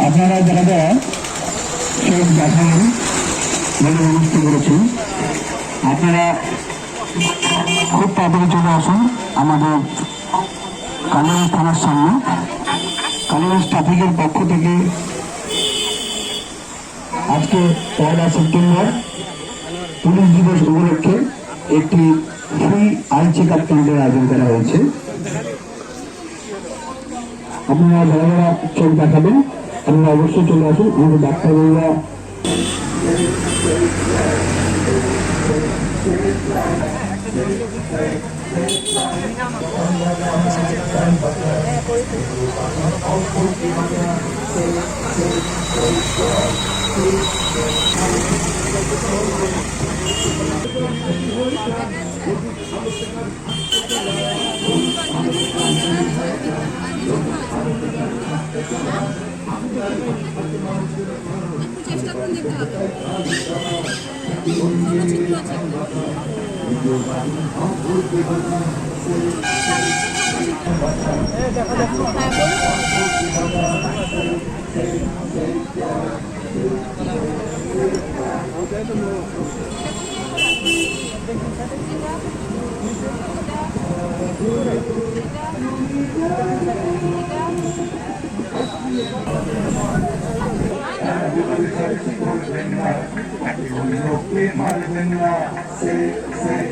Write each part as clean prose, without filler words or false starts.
আপনারা যারা যারা সেই দেখান বলে অনুষ্ঠান করেছেন, আপনারা খুব তাড়াতাড়ি চলে আসুন আমাদের কালীগঞ্জ থানার সামনে। কালীগঞ্জ ট্রাফিকের পক্ষ থেকে আজকে 1 সেপ্টেম্বর পুলিশ দিবস উপলক্ষে একটি ফ্রি আই চেক আপ ক্যাম্পের আয়োজন করা হয়েছে। আপনারা যারা যারা চোখ দেখাবেন আপনারা অবশ্যই চলে আসুন। আমাদের ডাক্তারবাবুরা চেষ্টা করে দেখতে হবে।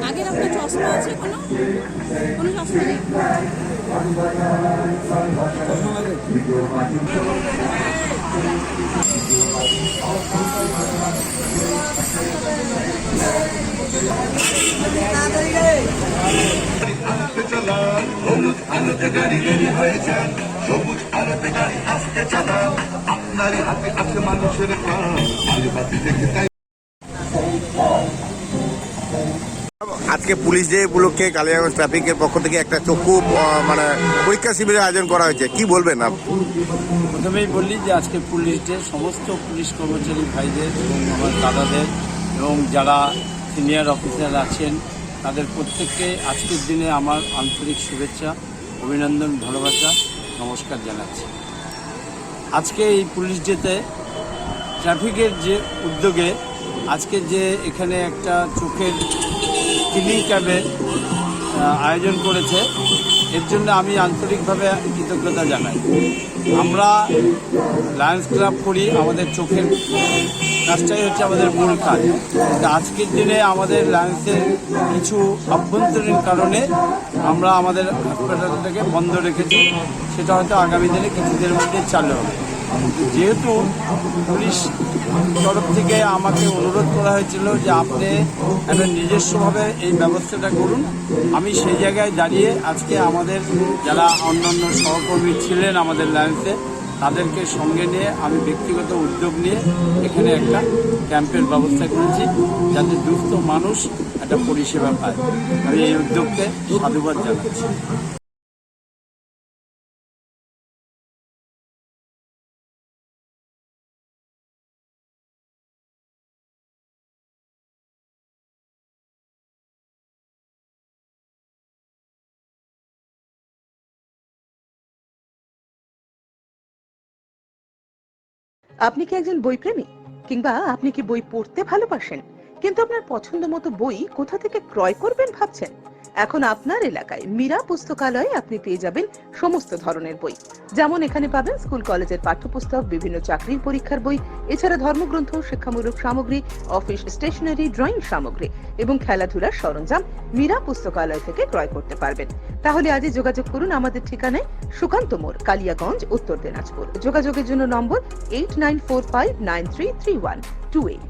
আগের আপনার চশমা আছে? কোনো চশমা নেই? হলুদ আলোতে গাড়ি রেডি হয়ে যান, সবুজ আলোতে গাড়ি আসতে চালাও, আপনারই হাতে আছে মানুষের প্রাণ, আলুবাতি দেখে তাই। আজকে পুলিশ ডে উপলক্ষে কালিয়াগঞ্জ ট্রাফিকের পক্ষ থেকে একটা চক্ষু মানে পরীক্ষা শিবিরের আয়োজন করা হয়েছে, কি বলবেন আপনি? প্রথমেই বললি যে আজকে পুলিশ ডে, সমস্ত পুলিশ কর্মচারী ভাইদের এবং আমার দাদাদের এবং যারা সিনিয়র অফিসার আছেন তাদের প্রত্যেককে আজকের দিনে আমার আন্তরিক শুভেচ্ছা, অভিনন্দন, ভালোবাসা, নমস্কার জানাচ্ছি। আজকে এই পুলিশ ডেতে ট্রাফিকের যে উদ্যোগে আজকে যে এখানে একটা চোখের ক্লিনিং ক্যাম্পের আয়োজন করেছে, এর জন্য আমি আন্তরিকভাবে কৃতজ্ঞতা জানাই। আমরা লায়ন্স ক্লাব করি, আমাদের চোখের কাজটাই হচ্ছে আমাদের মূল কাজ। আজকের দিনে আমাদের লায়ন্সের কিছু আভ্যন্তরীণ কারণে আমরা আমাদের হাসপাতালটাকে বন্ধ রেখেছি, সেটা হয়তো আগামী দিনে কিছুদিনের মধ্যে চালু হবে। যেহেতু পুলিশ তরফ থেকে আমাকে অনুরোধ করা হয়েছিল যে আপনি একটা নিজস্বভাবে এই ব্যবস্থাটা করুন, আমি সেই জায়গায় দাঁড়িয়ে আজকে আমাদের যারা অন্যান্য সহকর্মী ছিলেন আমাদের লাইন্সে তাদেরকে সঙ্গে নিয়ে আমি ব্যক্তিগত উদ্যোগ নিয়ে এখানে একটা ক্যাম্পের ব্যবস্থা করেছি, যাতে দুস্থ মানুষ একটা পরিষেবা পায়। আমি এই উদ্যোগকে সাধুবাদ জানাচ্ছি। আপনি কি একজন বই প্রেমী, কিংবা আপনি কি বই পড়তে ভালোবাসেন কিন্তু আপনার পছন্দ মতো বই কোথা থেকে ক্রয় করবেন ভাবছেন? এখন আপনার এলাকায় মীরা পুস্তকালয়ে আপনি পেয়ে যাবেন সমস্ত ধরনের বই। যেমন এখানে পাবেন স্কুল কলেজের পাঠ্যপুস্তক, বিভিন্ন চাকরির পরীক্ষার বই, এছাড়া ধর্মগ্রন্থ, শিক্ষামূলক সামগ্রী, অফিস স্টেশনারি, ড্রয়িং সামগ্রী এবং খেলাধুলার সরঞ্জাম মীরা পুস্তকালয় থেকে ক্রয় করতে পারবেন। তাহলে আজই যোগাযোগ করুন আমাদের ঠিকানায়, সুকান্ত মোড়, কালিয়াগঞ্জ, উত্তর দিনাজপুর। যোগাযোগের জন্য নম্বর 8945933128।